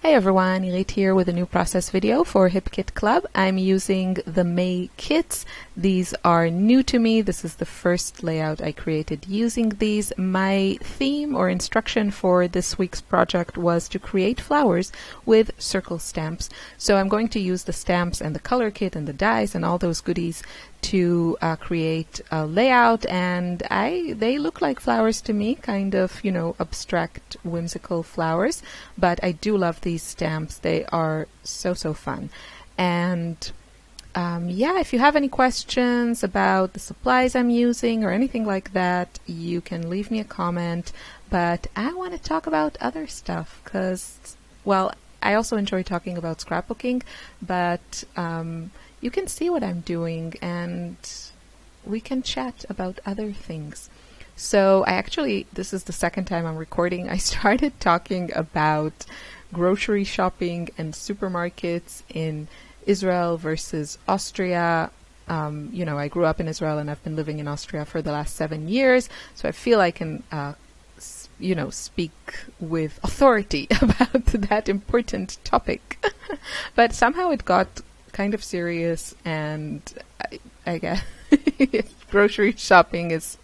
Hi everyone, Irit here with a new process video for Hip Kit Club. I'm using the May kits. These are new to me. This is the first layout I created using these. My theme or instruction for this week's project was to create flowers with circle stamps. So I'm going to use the stamps and the color kit and the dies and all those goodies to create a layout, and they look like flowers to me, kind of, you know, abstract, whimsical flowers, but I do love these stamps. They are so fun. And yeah, if you have any questions about the supplies I'm using or anything like that, you can leave me a comment, but I want to talk about other stuff because, well, I also enjoy talking about scrapbooking, but you can see what I'm doing and we can chat about other things. So this is the second time I'm recording. I started talking about grocery shopping and supermarkets in Israel versus Austria. You know, I grew up in Israel and I've been living in Austria for the last 7 years, so I feel I can you know, speak with authority about that important topic. But somehow it got kind of serious, and I guess grocery shopping is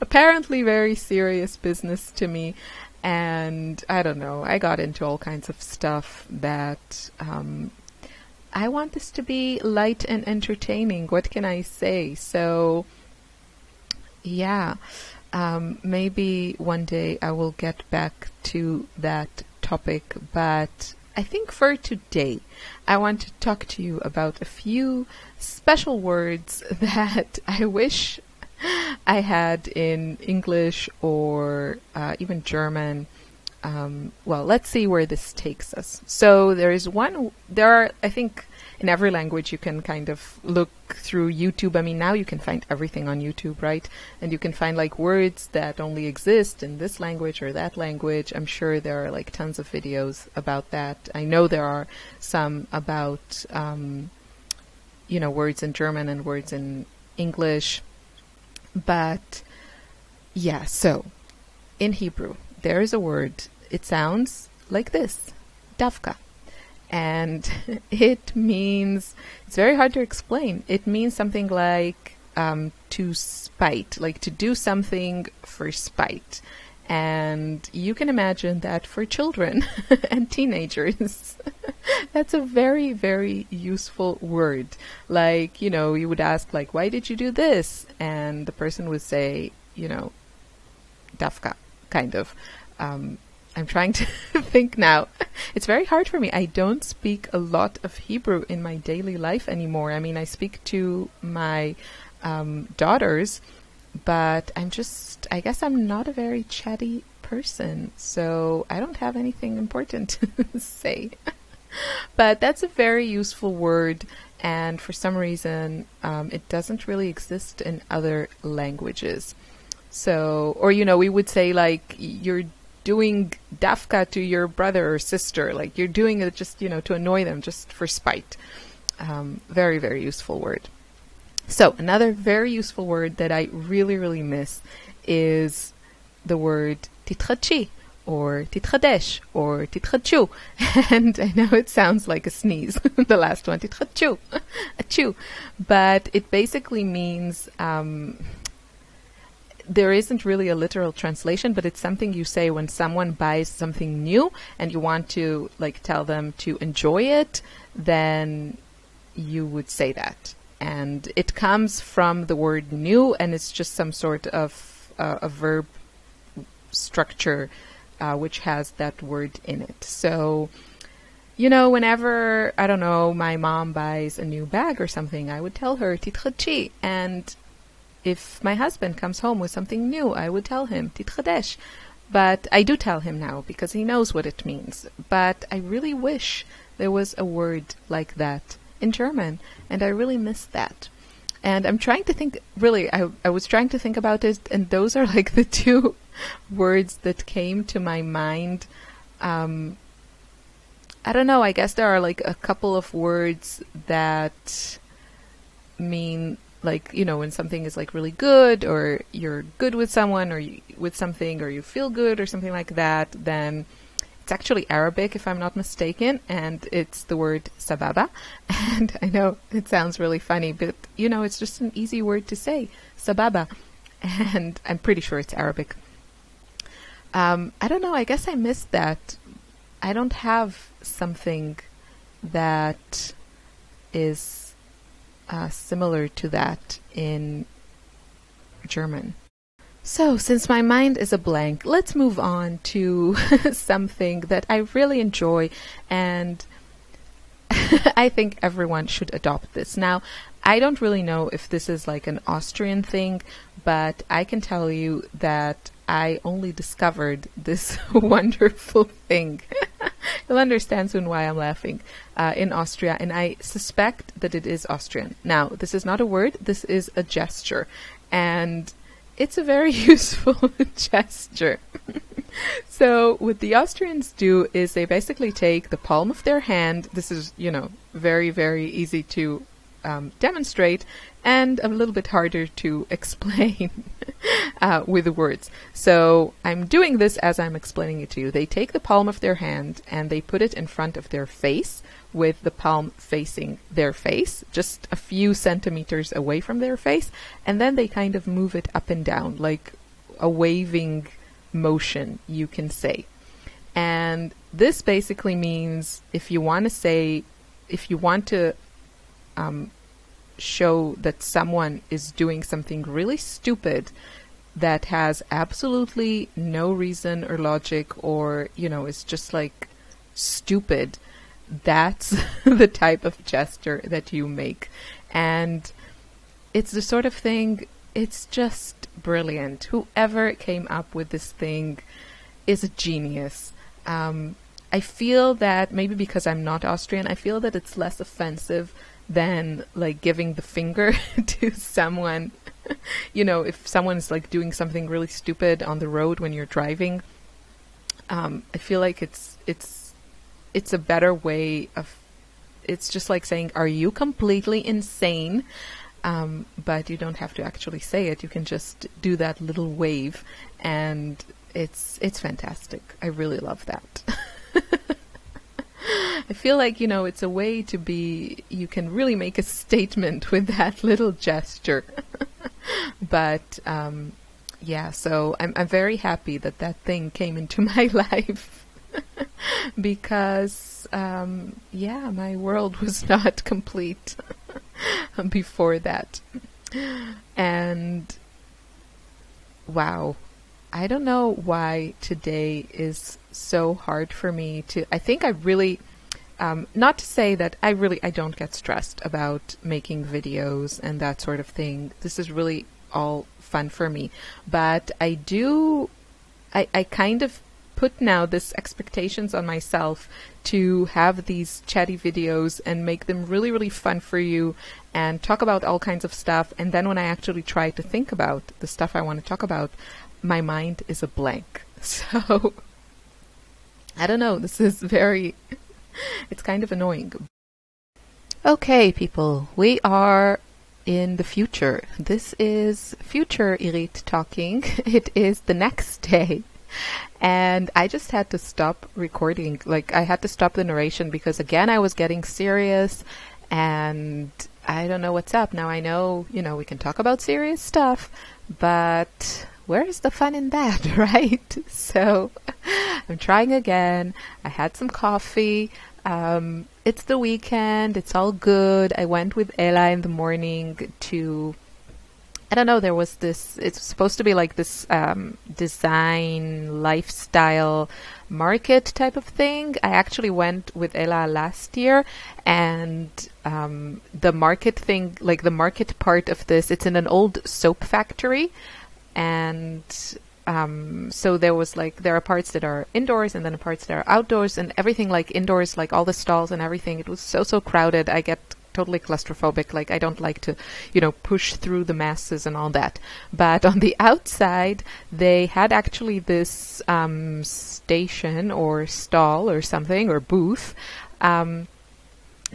apparently very serious business to me, and I don't know, I got into all kinds of stuff that I want this to be light and entertaining. What can I say? So yeah, maybe one day I will get back to that topic, but I think for today, I want to talk to you about a few special words that I wish I had in English or even German. Well, let's see where this takes us. So there are, I think, in every language you can kind of look through YouTube. I mean, now you can find everything on YouTube, right? And you can find like words that only exist in this language or that language. I'm sure there are like tons of videos about that. I know there are some about, you know, words in German and words in English. But yeah, so in Hebrew, there is a word. It sounds like this, davka. And it means, it's very hard to explain. It means something like to spite, like to do something for spite. And you can imagine that for children and teenagers, that's a very, very useful word. Like, you know, you would ask, like, why did you do this? And the person would say, you know, dafka, kind of. I'm trying to think now. It's very hard for me. I don't speak a lot of Hebrew in my daily life anymore. I mean, I speak to my daughters, but I guess I'm not a very chatty person, so I don't have anything important to say. But that's a very useful word, and for some reason, it doesn't really exist in other languages. So, or, you know, we would say like, you're doing dafka to your brother or sister, like you're doing it just, you know, to annoy them, just for spite. Very, very useful word. So another very useful word that I really, really miss is the word titchachi or titchadesh or titchachu. And I know it sounds like a sneeze, the last one, titchachu, achoo. But it basically means, there isn't really a literal translation, but it's something you say when someone buys something new and you want to like tell them to enjoy it, then you would say that. And it comes from the word new, and it's just some sort of a verb structure which has that word in it. So, you know, whenever, I don't know, my mom buys a new bag or something, I would tell her titchachi, and if my husband comes home with something new, I would tell him, titchadesh. But I do tell him now because he knows what it means. But I really wish there was a word like that in German, and I really miss that. And I'm trying to think, really, I was trying to think about it, and those are like the two words that came to my mind. I don't know, I guess there are like a couple of words that mean, like, you know, when something is like really good, or you're good with someone, or with something, or you feel good or something like that, then It's actually Arabic, if I'm not mistaken, and it's the word sababa. And I know it sounds really funny, but you know, it's just an easy word to say, sababa. And I'm pretty sure it's Arabic. I don't know, I guess I missed that. I don't have something that is similar to that in German. So, since my mind is a blank, let's move on to something that I really enjoy, and I think everyone should adopt this. Now, I don't really know if this is like an Austrian thing, but I can tell you that I only discovered this wonderful thing. You'll understand soon why I'm laughing, in Austria, and I suspect that it is Austrian. Now, this is not a word, this is a gesture, and it's a very useful gesture. So what the Austrians do is they basically take the palm of their hand. This is, you know, very, very easy to demonstrate and a little bit harder to explain with the words. So I'm doing this as I'm explaining it to you. They take the palm of their hand and they put it in front of their face with the palm facing their face, just a few centimeters away from their face, and then they kind of move it up and down like a waving motion, you can say. And this basically means if you want to show that someone is doing something really stupid that has absolutely no reason or logic, or, you know, it's just like stupid, that's the type of gesture that you make. And it's the sort of thing, it's just brilliant. Whoever came up with this thing is a genius. I feel that maybe because I'm not Austrian, I feel that it's less offensive than like giving the finger to someone. You know, if someone's like doing something really stupid on the road when you're driving, I feel like it's a better way of, it's just like saying, are you completely insane? But you don't have to actually say it. You can just do that little wave, and it's fantastic. I really love that. I feel like, you know, it's a way to be, you can really make a statement with that little gesture. But yeah, so I'm very happy that that thing came into my life. Because yeah, my world was not complete before that. And wow, I don't know why today is so hard for me to, I think I really, not to say that I don't get stressed about making videos and that sort of thing. This is really all fun for me, but I kind of put now this expectations on myself to have these chatty videos and make them really, really fun for you and talk about all kinds of stuff. And then when I actually try to think about the stuff I want to talk about, my mind is a blank. So I don't know, this is it's kind of annoying. Okay, people, we are in the future. This is future Irit talking. It is the next day. And I just had to stop recording. Like, I had to stop the narration because, again, I was getting serious and I don't know what's up. Now I know, you know, we can talk about serious stuff, but where is the fun in that, right? So I'm trying again. I had some coffee. It's the weekend. It's all good. I went with Ella in the morning to, I don't know, there was this, it's supposed to be like this design, lifestyle market type of thing. I actually went with Ella last year, and the market thing, like the market part of this, it's in an old soap factory. And so there was like, there are parts that are indoors and then parts that are outdoors, and everything like indoors, like all the stalls and everything. It was so crowded. I get totally claustrophobic. Like, I don't like to, you know, push through the masses and all that. But on the outside, they had actually this station or stall or something, or booth,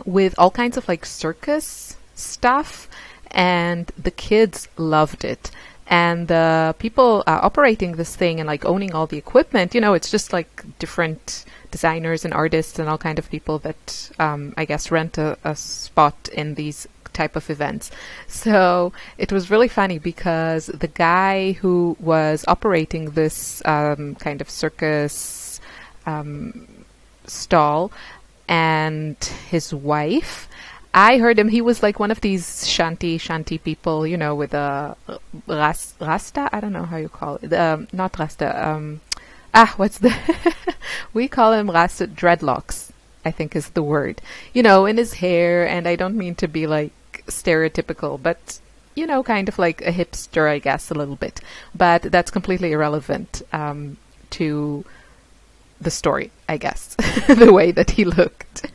with all kinds of like circus stuff, and the kids loved it. And the people operating this thing and like owning all the equipment, you know, it's just like different designers and artists and all kind of people that I guess rent a spot in these type of events. So it was really funny because the guy who was operating this kind of circus stall and his wife, I heard him. He was like one of these shanty people, you know, with a rasta. I don't know how you call it. Not rasta. What's the? We call him rasta, dreadlocks, I think is the word. You know, in his hair, and I don't mean to be like stereotypical, but you know, kind of like a hipster, I guess, a little bit. But that's completely irrelevant to the story, I guess, the way that he looked.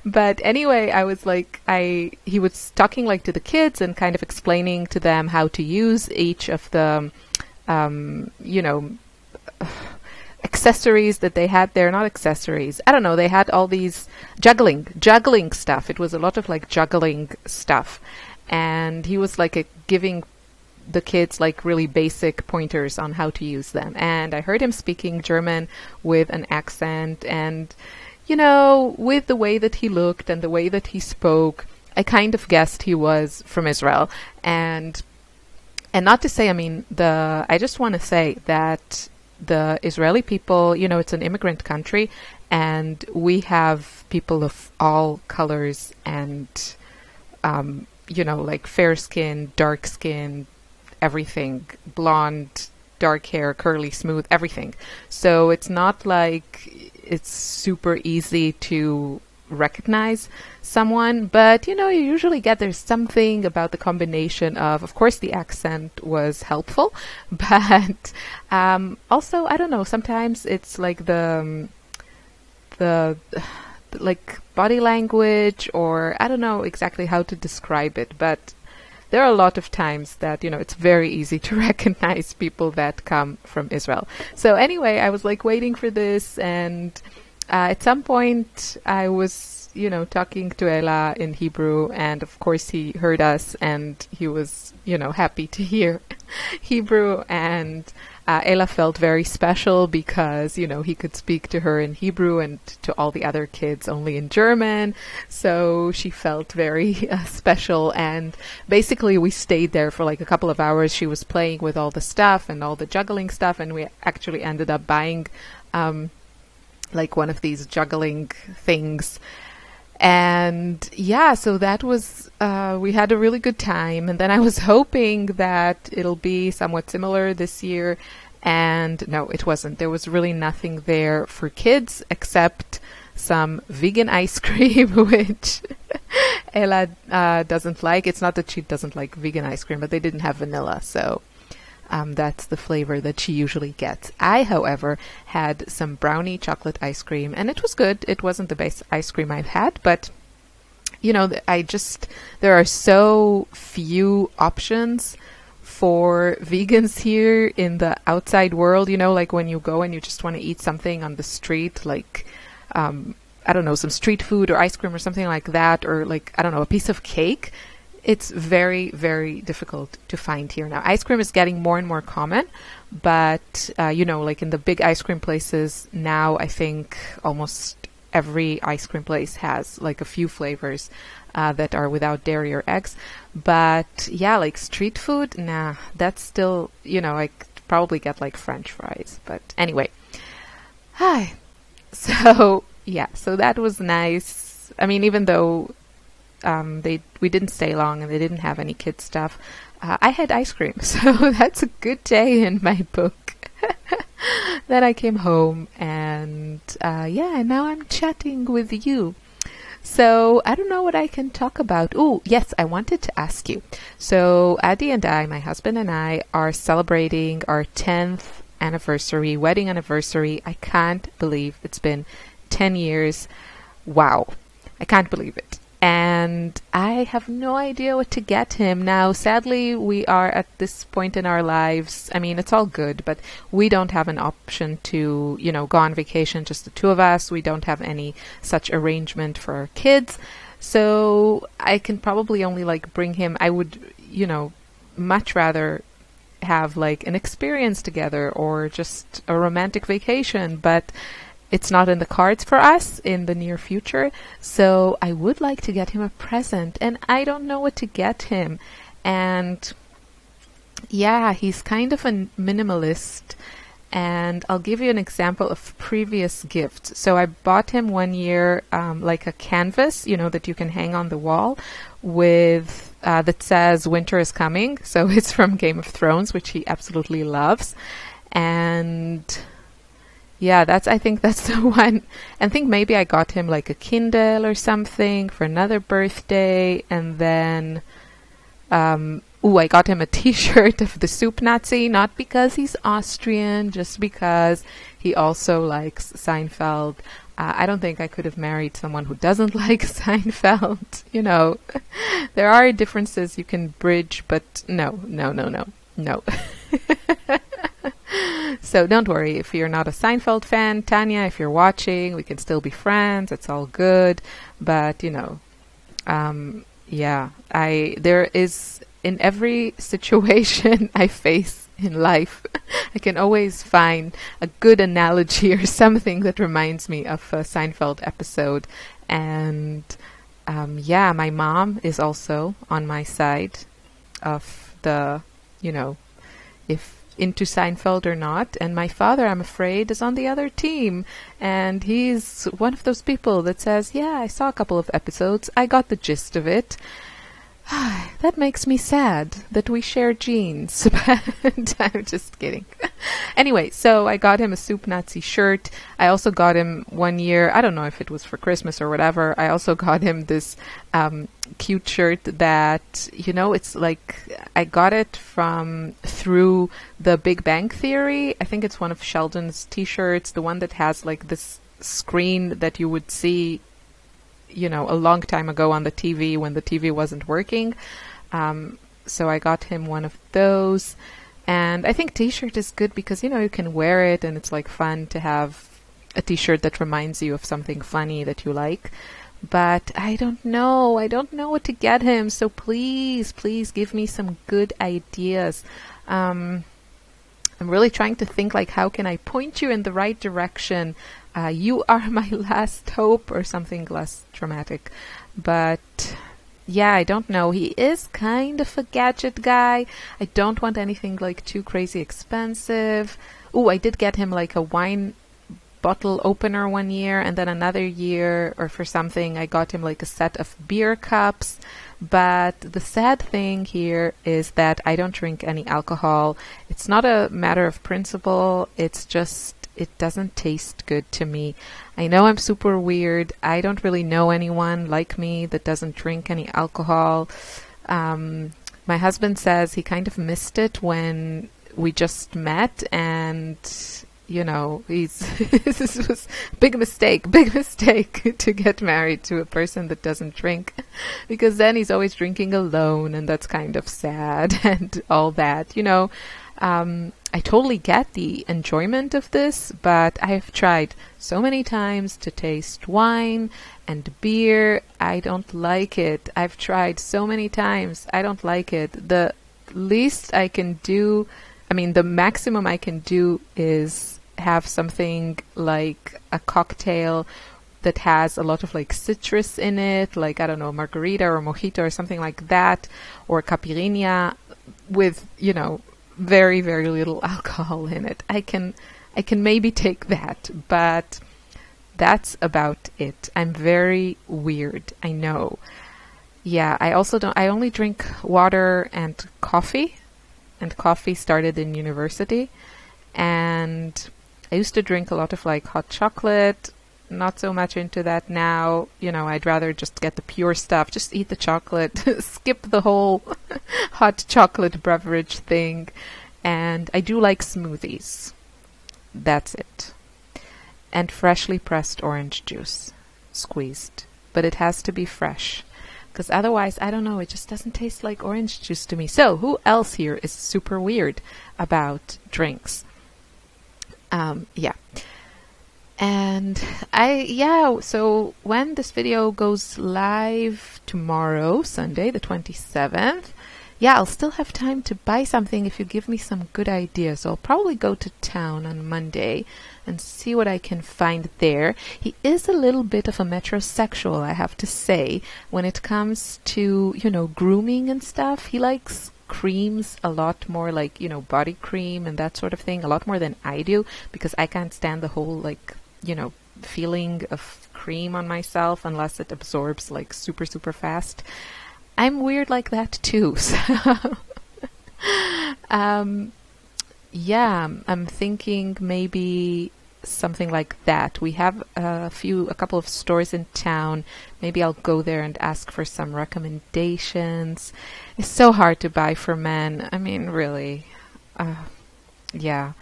But anyway, I was like, he was talking like to the kids and kind of explaining to them how to use each of the, you know, accessories that they had there. Not accessories. I don't know. They had all these juggling stuff. It was a lot of like juggling stuff. And he was like giving the kids like really basic pointers on how to use them. And I heard him speaking German with an accent, and you know, with the way that he looked and the way that he spoke, I kind of guessed he was from Israel. And not to say, I mean, I just want to say that the Israeli people, you know, it's an immigrant country, and we have people of all colors and, you know, like fair skin, dark skin, everything, blonde, dark hair, curly, smooth, everything. So it's not like it's super easy to recognize someone, but you know, you usually get there's something about the combination of course the accent was helpful, but also, I don't know, sometimes it's like the like body language, or I don't know exactly how to describe it, but there are a lot of times that, you know, it's very easy to recognize people that come from Israel. So anyway, I was like waiting for this, and at some point I was, you know, talking to Ella in Hebrew, and of course he heard us and he was, you know, happy to hear Hebrew, and Ella felt very special because, you know, he could speak to her in Hebrew and to all the other kids only in German. So she felt very special. And basically we stayed there for like a couple of hours. She was playing with all the stuff and all the juggling stuff. And we actually ended up buying like one of these juggling things. And yeah, so that was, we had a really good time. And then I was hoping that it'll be somewhat similar this year. And no, it wasn't. There was really nothing there for kids except some vegan ice cream, which Ella doesn't like. It's not that she doesn't like vegan ice cream, but they didn't have vanilla. So that's the flavor that she usually gets. I, however, had some brownie chocolate ice cream, and it was good. It wasn't the best ice cream I've had, but you know, there are so few options for vegans here in the outside world. You know, like when you go and you just want to eat something on the street, like I don't know, some street food or ice cream or something like that, or like, I don't know, a piece of cake. It's very, very difficult to find here now. Ice cream is getting more and more common, but, you know, like in the big ice cream places now, I think almost every ice cream place has like a few flavors that are without dairy or eggs. But yeah, like street food, nah, that's still, you know, I could probably get like French fries. But anyway, hi. So yeah, so that was nice. I mean, even though we didn't stay long and they didn't have any kids stuff, I had ice cream, so that's a good day in my book. Then I came home and yeah, and now I'm chatting with you. So I don't know what I can talk about. Oh, yes, I wanted to ask you. So Adi and I, my husband and I, are celebrating our 10th anniversary, wedding anniversary. I can't believe it's been 10 years. Wow. I can't believe it. And I have no idea what to get him. Now, sadly, we are at this point in our lives. I mean, it's all good, but we don't have an option to, you know, go on vacation, just the two of us. We don't have any such arrangement for our kids. So I can probably only like bring him. I would, you know, much rather have like an experience together or just a romantic vacation, but it's not in the cards for us in the near future. So I would like to get him a present, and I don't know what to get him. And yeah, he's kind of a minimalist. And I'll give you an example of previous gifts. So I bought him one year like a canvas, you know, that you can hang on the wall with that says winter is coming. So it's from Game of Thrones, which he absolutely loves. And yeah, I think that's the one. And I think maybe I got him like a Kindle or something for another birthday. And then I got him a t-shirt of the Soup Nazi, not because he's Austrian, just because he also likes Seinfeld. I don't think I could have married someone who doesn't like Seinfeld. You know, there are differences you can bridge, but no. So don't worry if you're not a Seinfeld fan. Tanya, if you're watching, we can still be friends. It's all good. But, you know, yeah, there is... in every situation I face in life, I can always find a good analogy or something that reminds me of a Seinfeld episode. And yeah, my mom is also on my side of the, you know, if into Seinfeld or not. And my father, I'm afraid, is on the other team. And he's one of those people that says, yeah, I saw a couple of episodes. I got the gist of it. That makes me sad that we share genes. But I'm just kidding. Anyway, so I got him a Soup Nazi shirt. I also got him one year, I don't know if it was for Christmas or whatever, I also got him this cute shirt that, you know, it's like, I got it through the Big Bang Theory. I think it's one of Sheldon's t-shirts, the one that has like this screen that you would see, you know, a long time ago on the TV when the TV wasn't working. So I got him one of those. And I think t-shirt is good because, you know, you can wear it and it's like fun to have a t-shirt that reminds you of something funny that you like. But I don't know what to get him. So please give me some good ideas. I'm really trying to think, like, how can I point you in the right direction? You are my last hope, or something less dramatic. But yeah, I don't know. He is kind of a gadget guy. I don't want anything like too crazy expensive. Oh, I did get him like a wine bottle opener one year, and then another year, or for something, I got him like a set of beer cups. But the sad thing here is that I don't drink any alcohol. It's not a matter of principle. It's just, it doesn't taste good to me. I know I'm super weird. I don't really know anyone like me that doesn't drink any alcohol. My husband says he kind of missed it when we just met, and you know, this was big mistake to get married to a person that doesn't drink, because then he's always drinking alone, and that's kind of sad and all that, you know. I totally get the enjoyment of this, but I have tried so many times to taste wine and beer. I don't like it. I've tried so many times. I don't like it. The least I can do, I mean, the maximum I can do is have something like a cocktail that has a lot of like citrus in it, like, I don't know, margarita or mojito or something like that, or caipirinha with, you know, very, very little alcohol in it. I can maybe take that, but that's about it. I'm very weird, I know. Yeah, I only drink water and coffee started in university, and I used to drink a lot of like hot chocolate. Not so much into that now. You know, I'd rather just get the pure stuff, just eat the chocolate, skip the whole hot chocolate beverage thing. And I do like smoothies. That's it. And freshly pressed orange juice, squeezed. But it has to be fresh, because otherwise, I don't know, it just doesn't taste like orange juice to me. So who else here is super weird about drinks? Yeah. And so when this video goes live tomorrow, Sunday, the 27th, yeah, I'll still have time to buy something if you give me some good ideas. So I'll probably go to town on Monday and see what I can find there. He is a little bit of a metrosexual, I have to say, when it comes to, you know, grooming and stuff. He likes creams a lot more, like, you know, body cream and that sort of thing, a lot more than I do, because I can't stand the whole, like, you know, feeling of cream on myself unless it absorbs like super, super fast. I'm weird like that too. So yeah, I'm thinking maybe something like that. We have a couple of stores in town. Maybe I'll go there and ask for some recommendations. It's so hard to buy for men. I mean, really. Yeah.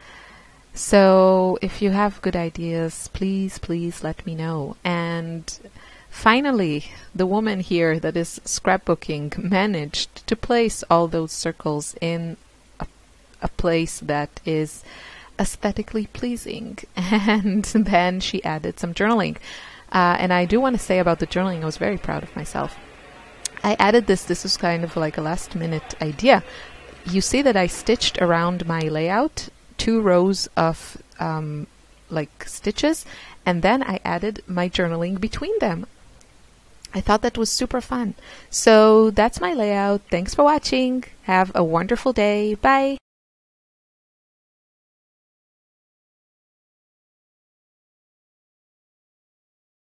So if you have good ideas, please, please let me know. And finally, the woman here that is scrapbooking managed to place all those circles in a place that is aesthetically pleasing. And then she added some journaling. And I do want to say about the journaling, I was very proud of myself. I added this was kind of like a last minute idea. You see that I stitched around my layout 2 rows of like stitches, and then I added my journaling between them. I thought that was super fun. So that's my layout. Thanks for watching. Have a wonderful day. Bye.